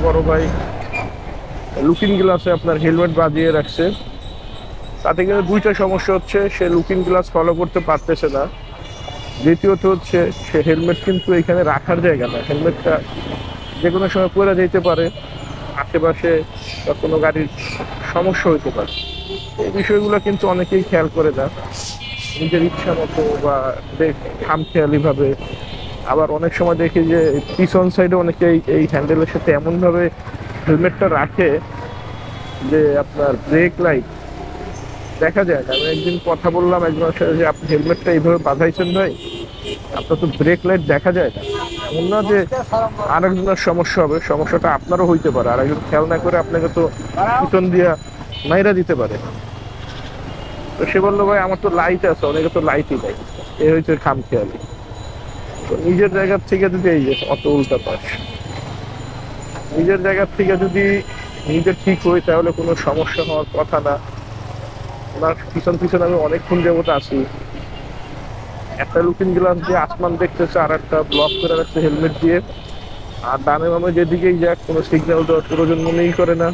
বড় ভাই লুকিং গ্লাসে আপনার হেলমেট বাঁধিয়ে রাখছে। তাতে কিন্তু দুইটা সমস্যা হচ্ছে, সে লুকিং গ্লাস ফলো করতে পারতেছে না, দ্বিতীয়ত হচ্ছে সে হেলমেট কিন্তু এখানে রাখার জায়গা না, হেলমেটটা যে কোনো সময় পড়ে যেতে পারে, আশেপাশে বা কোনো গাড়ির সমস্যা হইতে পারে। এই বিষয়গুলো কিন্তু অনেকেই খেয়াল করে না, নিজের ইচ্ছা মতো বা খামখেয়ালি ভাবে। আবার অনেক সময় দেখি যে পিছন সাইডে অনেকেই এই হ্যান্ডেলের সাথে এমনভাবে হেলমেটটা রাখে যে আপনার ব্রেক লাইট দেখা যায় না। আমি একদিন কথা বললাম একজনের সাথে যে আপনি হেলমেটটা এইভাবে বাঁধাইছেন ভাই, আপনার তো ব্রেক লাইট দেখা যায় না। এমন না যে আরেকজনের সমস্যা হবে, সমস্যাটা আপনারও হইতে পারে, আরেকজন খেয়াল না করে আপনাকে তো পিছন দিয়া মাইরা দিতে পারে। তো সে বললো ভাই আমার তো লাইট আছে, অনেকে তো লাইটই নেই, এ হয়েছে খামখেয়ালি। তো নিজের জায়গার থেকে যদি এই যে অত উল্টা পাস, নিজের জায়গার থেকে যদি নিজে ঠিক হই তাহলে কোনো সমস্যা হওয়ার কথা না। ওনার পিছন পিছন আমি অনেকক্ষণ যাবত আছি, একটা লুকিং গ্লাস দিয়ে আসমান দেখতেছে, আর একটা ব্লক করে রাখছে হেলমেট দিয়ে, আর ডানে বামে যেদিকেই যাক কোনো সিগন্যাল দেওয়ার প্রয়োজন মনেই করে না।